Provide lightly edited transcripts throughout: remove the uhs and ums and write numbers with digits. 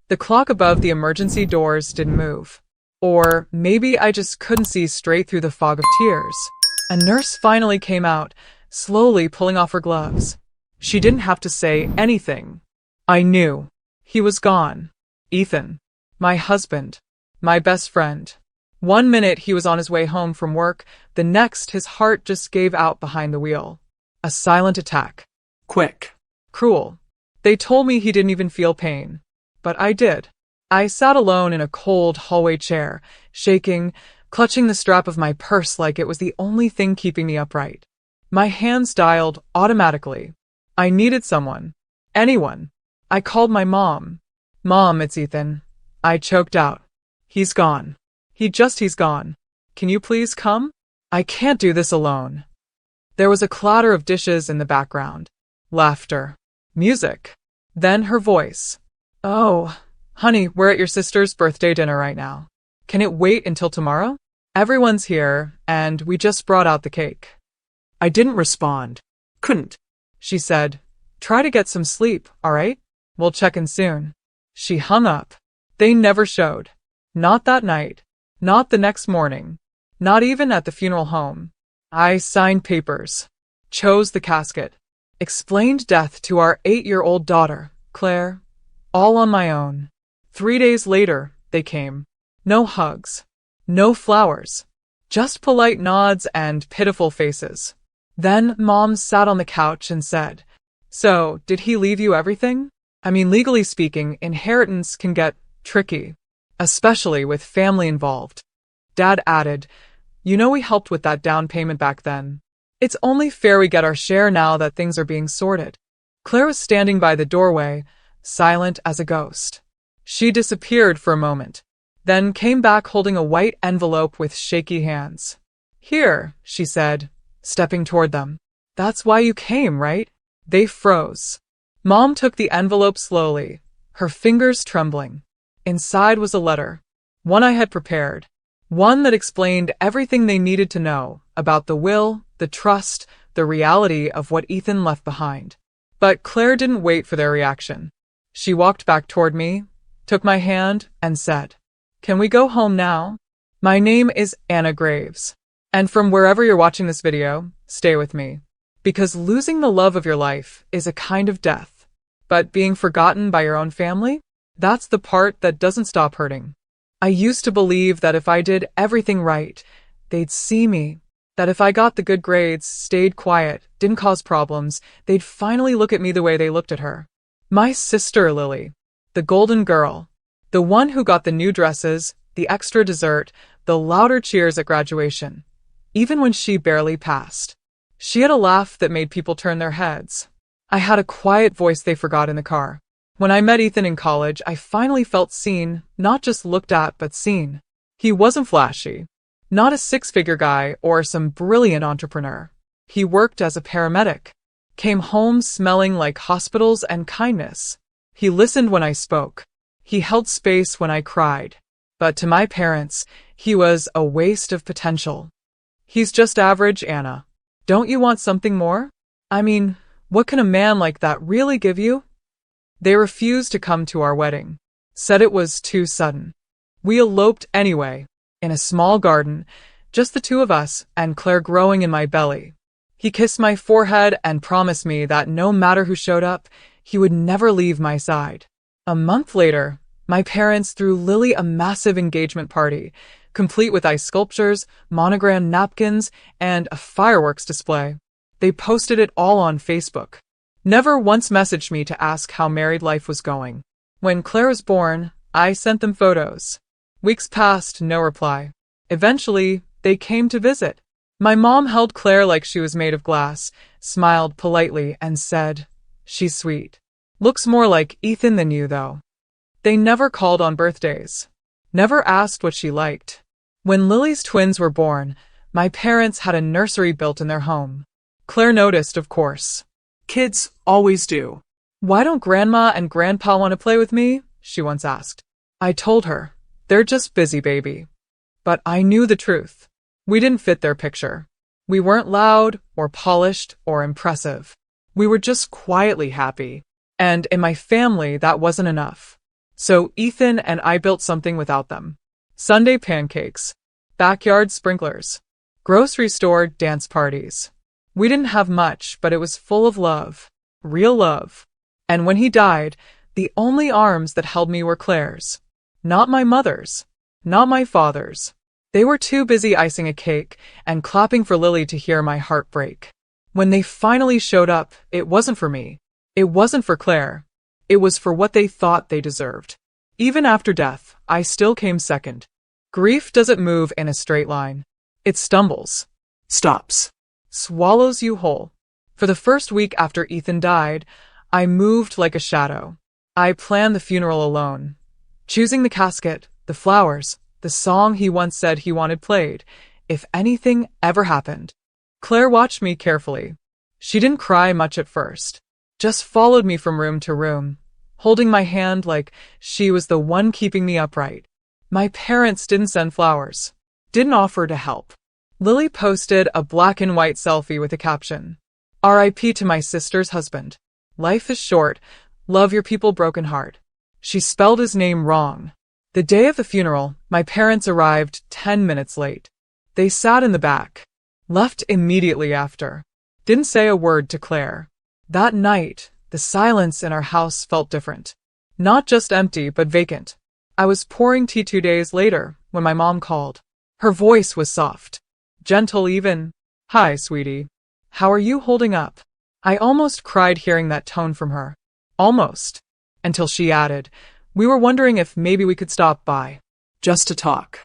The clock above the emergency doors didn't move. Or maybe I just couldn't see straight through the fog of tears. A nurse finally came out, slowly pulling off her gloves. She didn't have to say anything. I knew. He was gone. Ethan. My husband. My best friend. One minute he was on his way home from work, the next his heart just gave out behind the wheel. A silent attack. Quick. Cruel. They told me he didn't even feel pain. But I did. I sat alone in a cold hallway chair, shaking, clutching the strap of my purse like it was the only thing keeping me upright. My hands dialed automatically. I needed someone. Anyone. I called my mom. Mom, it's Ethan. I choked out. He's gone. He's gone. Can you please come? I can't do this alone. There was a clatter of dishes in the background. Laughter. Music. Then her voice. Oh, honey, we're at your sister's birthday dinner right now. Can it wait until tomorrow? Everyone's here, and we just brought out the cake. I didn't respond. Couldn't. She said, try to get some sleep, all right? We'll check in soon. She hung up. They never showed. Not that night. Not the next morning. Not even at the funeral home. I signed papers. Chose the casket. Explained death to our 8-year-old daughter, Claire. All on my own. 3 days later, they came. No hugs. No flowers. Just polite nods and pitiful faces. Then Mom sat on the couch and said, so, did he leave you everything? I mean, legally speaking, inheritance can get tricky. Especially with family involved. Dad added, you know we helped with that down payment back then. It's only fair we get our share now that things are being sorted. Claire was standing by the doorway, silent as a ghost. She disappeared for a moment, then came back holding a white envelope with shaky hands. Here, she said, stepping toward them. That's why you came, right? They froze. Mom took the envelope slowly, her fingers trembling. Inside was a letter. One I had prepared. One that explained everything they needed to know about the will, the trust, the reality of what Ethan left behind. But Claire didn't wait for their reaction. She walked back toward me, took my hand, and said, can we go home now? My name is Anna Graves. And from wherever you're watching this video, stay with me. Because losing the love of your life is a kind of death. But being forgotten by your own family? That's the part that doesn't stop hurting. I used to believe that if I did everything right, they'd see me. That if I got the good grades, stayed quiet, didn't cause problems, they'd finally look at me the way they looked at her. My sister, Lily. The golden girl. The one who got the new dresses, the extra dessert, the louder cheers at graduation. Even when she barely passed. She had a laugh that made people turn their heads. I had a quiet voice they forgot in the car. When I met Ethan in college, I finally felt seen, not just looked at, but seen. He wasn't flashy. Not a six-figure guy or some brilliant entrepreneur. He worked as a paramedic. Came home smelling like hospitals and kindness. He listened when I spoke. He held space when I cried. But to my parents, he was a waste of potential. He's just average, Anna. Don't you want something more? I mean, what can a man like that really give you? They refused to come to our wedding. Said it was too sudden. We eloped anyway, in a small garden, just the two of us and Claire growing in my belly. He kissed my forehead and promised me that no matter who showed up, he would never leave my side. A month later, my parents threw Lily a massive engagement party, complete with ice sculptures, monogrammed napkins, and a fireworks display. They posted it all on Facebook. Never once messaged me to ask how married life was going. When Claire was born, I sent them photos. Weeks passed, no reply. Eventually, they came to visit. My mom held Claire like she was made of glass, smiled politely, and said, she's sweet. Looks more like Ethan than you, though. They never called on birthdays. Never asked what she liked. When Lily's twins were born, my parents had a nursery built in their home. Claire noticed, of course. Kids always do. Why don't Grandma and Grandpa want to play with me? She once asked. I told her, they're just busy, baby. But I knew the truth. We didn't fit their picture. We weren't loud or polished or impressive. We were just quietly happy. And in my family, that wasn't enough. So Ethan and I built something without them. Sunday pancakes, backyard sprinklers, grocery store dance parties. We didn't have much, but it was full of love. Real love. And when he died, the only arms that held me were Claire's. Not my mother's. Not my father's. They were too busy icing a cake and clapping for Lily to hear my heart break. When they finally showed up, it wasn't for me. It wasn't for Claire. It was for what they thought they deserved. Even after death, I still came second. Grief doesn't move in a straight line. It stumbles. Stops. Swallows you whole. For the first week after Ethan died, I moved like a shadow. I planned the funeral alone. Choosing the casket, the flowers, the song he once said he wanted played, if anything ever happened. Claire watched me carefully. She didn't cry much at first. Just followed me from room to room, holding my hand like she was the one keeping me upright. My parents didn't send flowers. Didn't offer to help. Lily posted a black and white selfie with a caption. R.I.P. to my sister's husband. Life is short. Love your people, broken heart. She spelled his name wrong. The day of the funeral, my parents arrived 10 minutes late. They sat in the back. Left immediately after. Didn't say a word to Claire. That night, the silence in our house felt different. Not just empty, but vacant. I was pouring tea 2 days later when my mom called. Her voice was soft. Gentle even. Hi, sweetie. How are you holding up? I almost cried hearing that tone from her. Almost. Until she added, we were wondering if maybe we could stop by. Just to talk.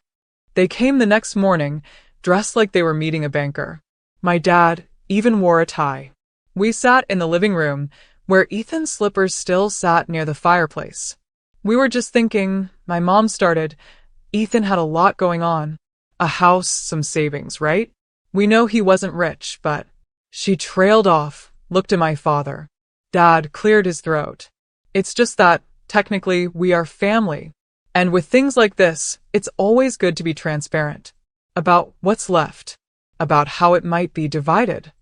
They came the next morning, dressed like they were meeting a banker. My dad even wore a tie. We sat in the living room, where Ethan's slippers still sat near the fireplace. We were just thinking, my mom started, Ethan had a lot going on. A house, some savings, right? We know he wasn't rich, but... She trailed off, looked at my father. Dad cleared his throat. It's just that, technically, we are family. And with things like this, it's always good to be transparent. About what's left. About how it might be divided.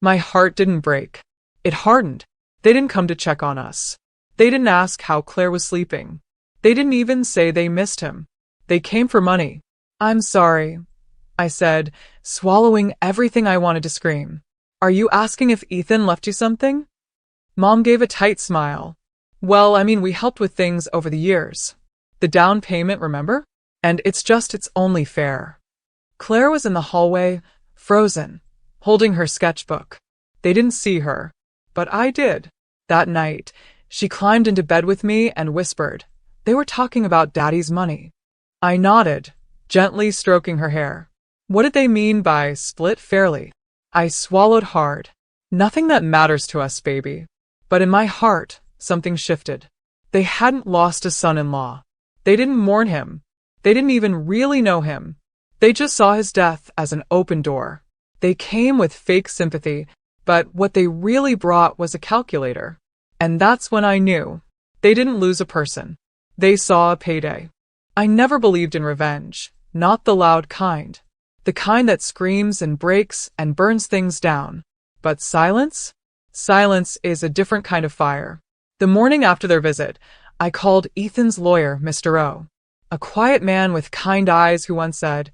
My heart didn't break. It hardened. They didn't come to check on us. They didn't ask how Claire was sleeping. They didn't even say they missed him. They came for money. I'm sorry, I said, swallowing everything I wanted to scream. Are you asking if Ethan left you something? Mom gave a tight smile. Well, I mean, we helped with things over the years. The down payment, remember? And it's only fair. Claire was in the hallway, frozen, holding her sketchbook. They didn't see her, but I did. That night, she climbed into bed with me and whispered, they were talking about Daddy's money. I nodded, gently stroking her hair. What did they mean by split fairly? I swallowed hard. Nothing that matters to us, baby. But in my heart, something shifted. They hadn't lost a son-in-law. They didn't mourn him. They didn't even really know him. They just saw his death as an open door. They came with fake sympathy, but what they really brought was a calculator. And that's when I knew. They didn't lose a person. They saw a payday. I never believed in revenge, not the loud kind. The kind that screams and breaks and burns things down. But silence? Silence is a different kind of fire. The morning after their visit, I called Ethan's lawyer, Mr. O. A quiet man with kind eyes who once said,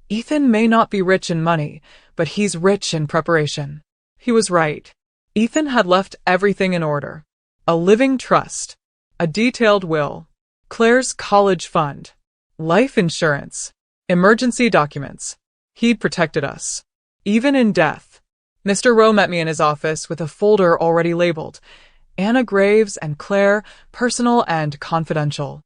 Ethan may not be rich in money, but he's rich in preparation. He was right. Ethan had left everything in order. A living trust. A detailed will. Claire's college fund. Life insurance. Emergency documents. He'd protected us. Even in death. Mr. Rowe met me in his office with a folder already labeled, Anna Graves and Claire, personal and confidential.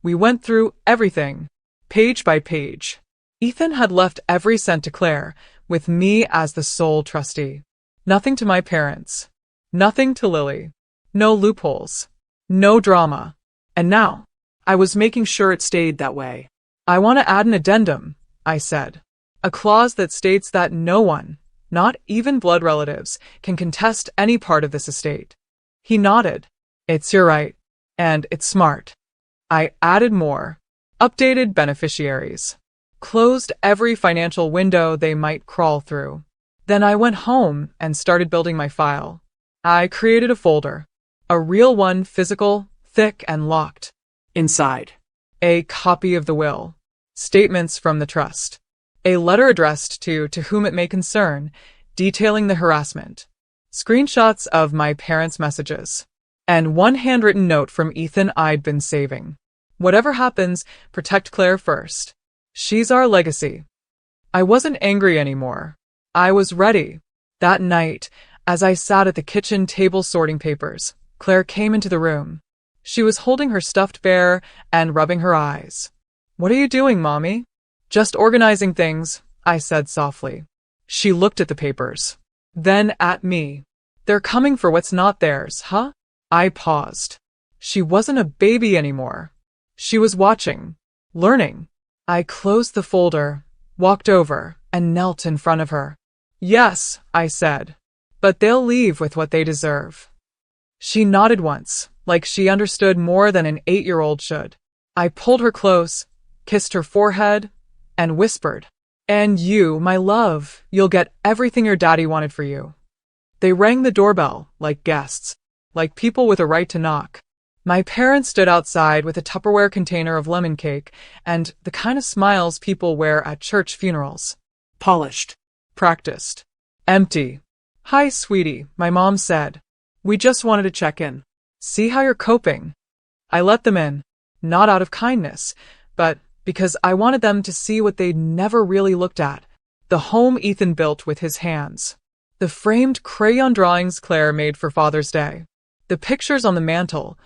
We went through everything, page by page. Ethan had left every cent to Claire, with me as the sole trustee. Nothing to my parents. Nothing to Lily. No loopholes. No drama. And now, I was making sure it stayed that way. I want to add an addendum, I said. A clause that states that no one, not even blood relatives, can contest any part of this estate. He nodded. It's your right. And it's smart. I added more. Updated beneficiaries. Closed every financial window they might crawl through. Then I went home and started building my file. I created a folder. A real one, physical, thick and locked. Inside. A copy of the will. Statements from the trust. A letter addressed to whom it may concern, detailing the harassment. Screenshots of my parents' messages. And one handwritten note from Ethan I'd been saving. Whatever happens, protect Claire first. She's our legacy. I wasn't angry anymore. I was ready. That night, as I sat at the kitchen table sorting papers, Claire came into the room. She was holding her stuffed bear and rubbing her eyes. "What are you doing, Mommy?" "Just organizing things," I said softly. She looked at the papers. Then at me. "They're coming for what's not theirs, huh?" I paused. She wasn't a baby anymore. She was watching, learning. I closed the folder, walked over, and knelt in front of her. "Yes," I said, "but they'll leave with what they deserve." She nodded once, like she understood more than an 8-year-old should. I pulled her close, kissed her forehead, and whispered, "And you, my love, you'll get everything your daddy wanted for you." They rang the doorbell, like guests, like people with a right to knock. My parents stood outside with a Tupperware container of lemon cake and the kind of smiles people wear at church funerals. Polished. Practiced. Empty. "Hi, sweetie," my mom said. "We just wanted to check in. See how you're coping." I let them in, not out of kindness, but because I wanted them to see what they'd never really looked at. The home Ethan built with his hands. The framed crayon drawings Claire made for Father's Day. The pictures on the mantel,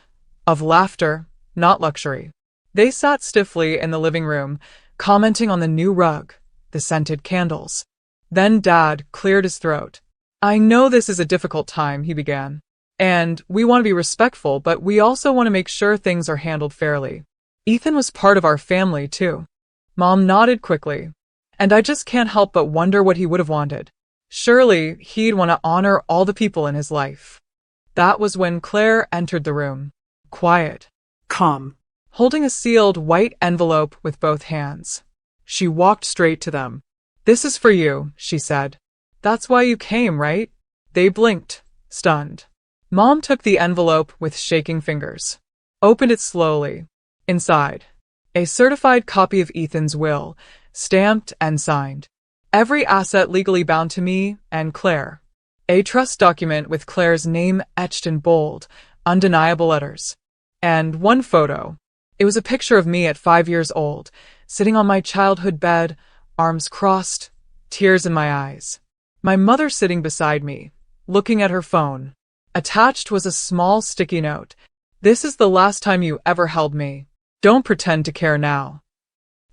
of laughter, not luxury. They sat stiffly in the living room, commenting on the new rug, the scented candles. Then Dad cleared his throat. "I know this is a difficult time," he began. "And we want to be respectful, but we also want to make sure things are handled fairly. Ethan was part of our family, too." Mom nodded quickly. "And I just can't help but wonder what he would have wanted. Surely he'd want to honor all the people in his life." That was when Claire entered the room. Quiet. Calm. Holding a sealed white envelope with both hands. She walked straight to them. "This is for you," she said. "That's why you came, right?" They blinked, stunned. Mom took the envelope with shaking fingers. Opened it slowly. Inside, a certified copy of Ethan's will, stamped and signed. Every asset legally bound to me and Claire. A trust document with Claire's name etched in bold, undeniable letters. And one photo. It was a picture of me at 5 years old, sitting on my childhood bed, arms crossed, tears in my eyes. My mother sitting beside me, looking at her phone. Attached was a small sticky note. "This is the last time you ever held me. Don't pretend to care now."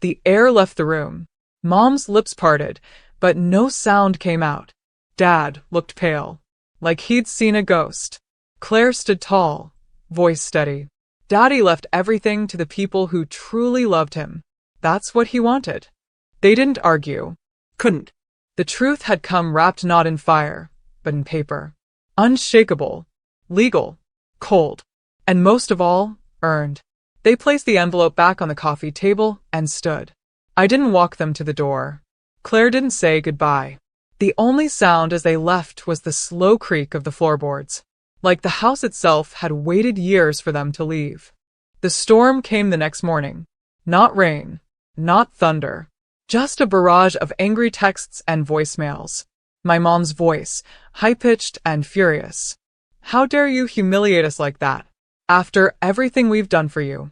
The air left the room. Mom's lips parted, but no sound came out. Dad looked pale, like he'd seen a ghost. Claire stood tall, voice steady. Daddy left everything to the people who truly loved him. That's what he wanted. They didn't argue. Couldn't. The truth had come wrapped not in fire, but in paper. Unshakable, legal, cold, and most of all, earned. They placed the envelope back on the coffee table and stood. I didn't walk them to the door. Claire didn't say goodbye. The only sound as they left was the slow creak of the floorboards. Like the house itself had waited years for them to leave. The storm came the next morning. Not rain, not thunder, just a barrage of angry texts and voicemails. My mom's voice, high-pitched and furious. "How dare you humiliate us like that, after everything we've done for you?"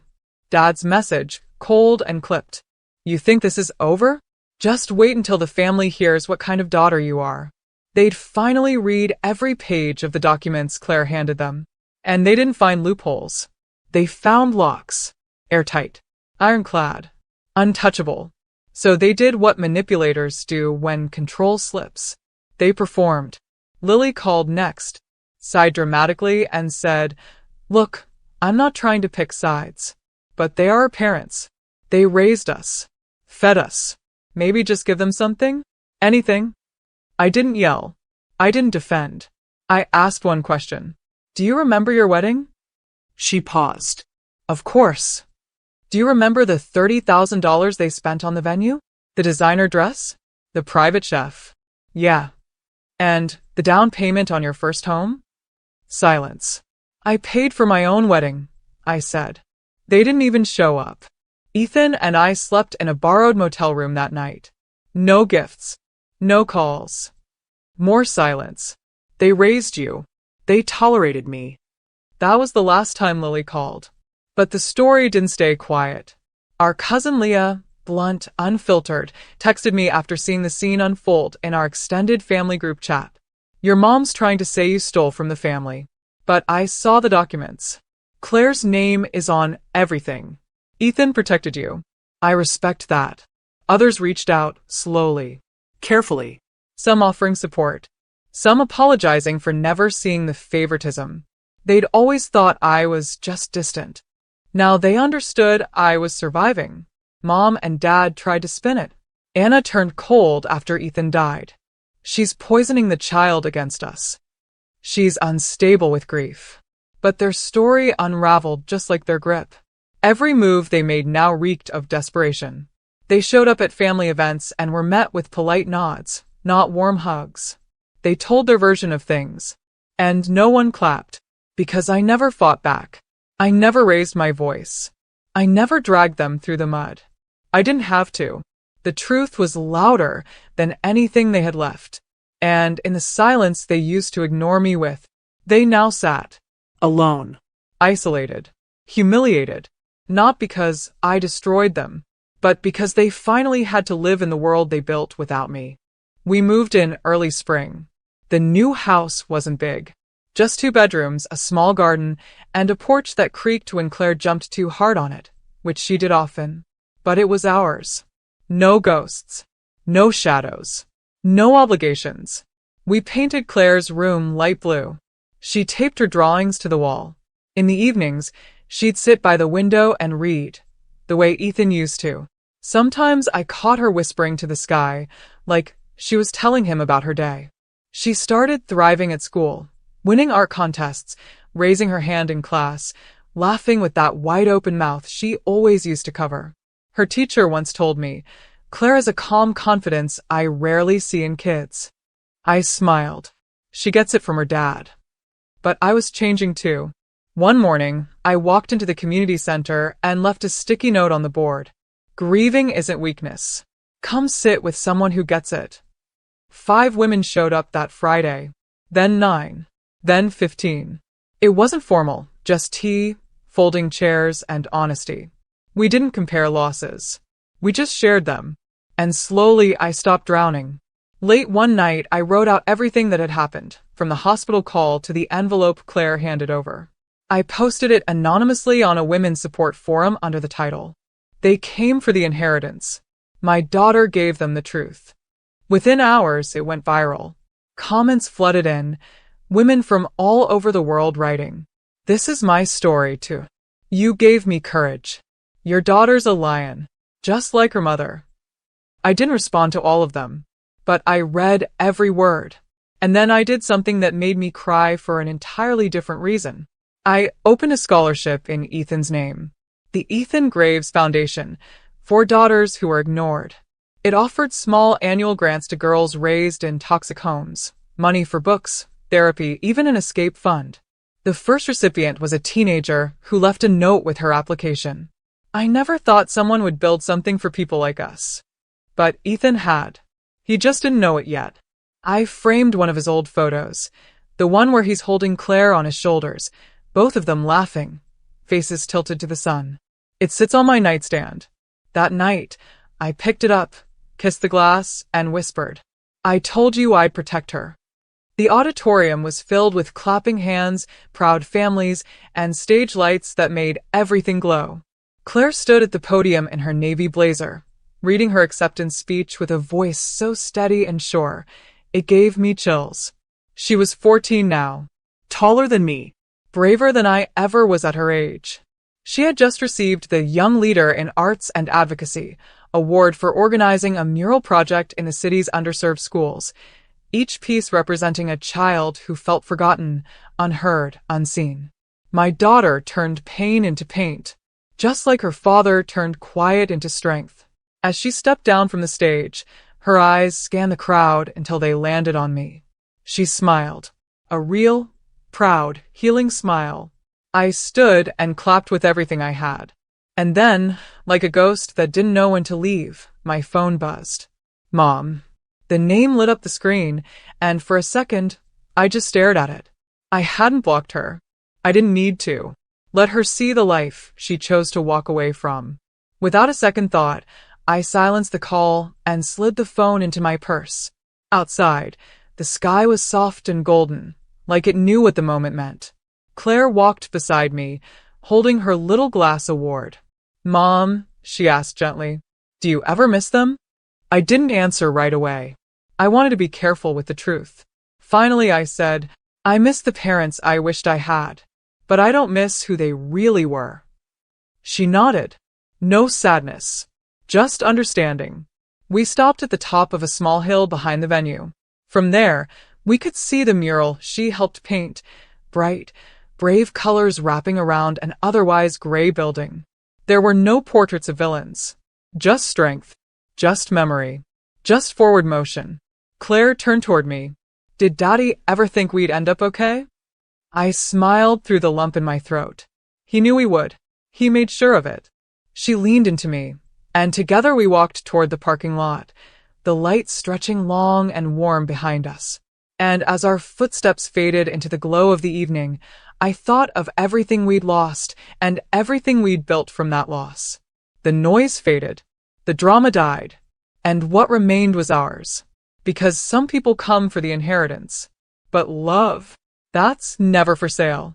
Dad's message, cold and clipped. "You think this is over? Just wait until the family hears what kind of daughter you are." They'd finally read every page of the documents Claire handed them, and they didn't find loopholes. They found locks, airtight, ironclad, untouchable. So they did what manipulators do when control slips. They performed. Lily called next, sighed dramatically, and said, "Look, I'm not trying to pick sides, but they are our parents. They raised us, fed us. Maybe just give them something? Anything?" I didn't yell. I didn't defend. I asked one question. "Do you remember your wedding?" She paused. "Of course." "Do you remember the $30,000 they spent on the venue? The designer dress? The private chef?" "Yeah." "And the down payment on your first home?" Silence. "I paid for my own wedding," I said. They didn't even show up. Ethan and I slept in a borrowed motel room that night. No gifts. No calls. More silence. They raised you. They tolerated me. That was the last time Lily called. But the story didn't stay quiet. Our cousin Leah, blunt, unfiltered, texted me after seeing the scene unfold in our extended family group chat. Your mom's trying to say you stole from the family. But I saw the documents. Claire's name is on everything. Ethan protected you. I respect that. Others reached out, slowly. Carefully. Some offering support. Some apologizing for never seeing the favoritism. They'd always thought I was just distant. Now they understood I was surviving. Mom and Dad tried to spin it. Anna turned cold after Ethan died. She's poisoning the child against us. She's unstable with grief. But their story unraveled just like their grip. Every move they made now reeked of desperation. They showed up at family events and were met with polite nods, not warm hugs. They told their version of things. And no one clapped. Because I never fought back. I never raised my voice. I never dragged them through the mud. I didn't have to. The truth was louder than anything they had left. And in the silence they used to ignore me with, they now sat. Alone. Isolated. Humiliated. Not because I destroyed them, but because they finally had to live in the world they built without me. We moved in early spring. The new house wasn't big. Just 2 bedrooms, a small garden, and a porch that creaked when Claire jumped too hard on it, which she did often. But it was ours. No ghosts. No shadows. No obligations. We painted Claire's room light blue. She taped her drawings to the wall. In the evenings, she'd sit by the window and read, the way Ethan used to. Sometimes I caught her whispering to the sky, like she was telling him about her day. She started thriving at school, winning art contests, raising her hand in class, laughing with that wide-open mouth she always used to cover. Her teacher once told me, Claire has a calm confidence I rarely see in kids. I smiled. She gets it from her dad. But I was changing too. One morning, I walked into the community center and left a sticky note on the board. Grieving isn't weakness. Come sit with someone who gets it. 5 women showed up that Friday. Then 9. Then 15. It wasn't formal, just tea, folding chairs, and honesty. We didn't compare losses. We just shared them. And slowly I stopped drowning. Late one night, I wrote out everything that had happened, from the hospital call to the envelope Claire handed over. I posted it anonymously on a women's support forum under the title, They Came for the Inheritance. My daughter gave them the truth. Within hours, it went viral. Comments flooded in, women from all over the world writing, This is my story too. You gave me courage. Your daughter's a lion, just like her mother. I didn't respond to all of them, but I read every word. And then I did something that made me cry for an entirely different reason. I opened a scholarship in Ethan's name, the Ethan Graves Foundation, for daughters who were ignored. It offered small annual grants to girls raised in toxic homes, money for books, therapy, even an escape fund. The first recipient was a teenager who left a note with her application. I never thought someone would build something for people like us. But Ethan had. He just didn't know it yet. I framed one of his old photos, the one where he's holding Claire on his shoulders, both of them laughing, faces tilted to the sun. It sits on my nightstand. That night, I picked it up, kissed the glass, and whispered, I told you I'd protect her. The auditorium was filled with clapping hands, proud families, and stage lights that made everything glow. Claire stood at the podium in her navy blazer, reading her acceptance speech with a voice so steady and sure, it gave me chills. She was 14 now, taller than me, braver than I ever was at her age. She had just received the Young Leader in Arts and Advocacy award for organizing a mural project in the city's underserved schools, each piece representing a child who felt forgotten, unheard, unseen. My daughter turned pain into paint, just like her father turned quiet into strength. As she stepped down from the stage, her eyes scanned the crowd until they landed on me. She smiled. A real, proud, healing smile. I stood and clapped with everything I had. And then, like a ghost that didn't know when to leave, my phone buzzed. Mom. The name lit up the screen, and for a second, I just stared at it. I hadn't blocked her. I didn't need to. Let her see the life she chose to walk away from. Without a second thought, I silenced the call and slid the phone into my purse. Outside, the sky was soft and golden, like it knew what the moment meant. Claire walked beside me, holding her little glass award. Mom, she asked gently, do you ever miss them? I didn't answer right away. I wanted to be careful with the truth. Finally, I said, I miss the parents I wished I had, but I don't miss who they really were. She nodded. No sadness, just understanding. We stopped at the top of a small hill behind the venue. From there, we could see the mural she helped paint, bright, brave colors wrapping around an otherwise gray building. There were no portraits of villains. Just strength, just memory, just forward motion. Claire turned toward me. Did Daddy ever think we'd end up okay? I smiled through the lump in my throat. He knew we would. He made sure of it. She leaned into me, and together we walked toward the parking lot, the light stretching long and warm behind us. And as our footsteps faded into the glow of the evening, I thought of everything we'd lost and everything we'd built from that loss. The noise faded, the drama died, and what remained was ours. Because some people come for the inheritance, but love, that's never for sale.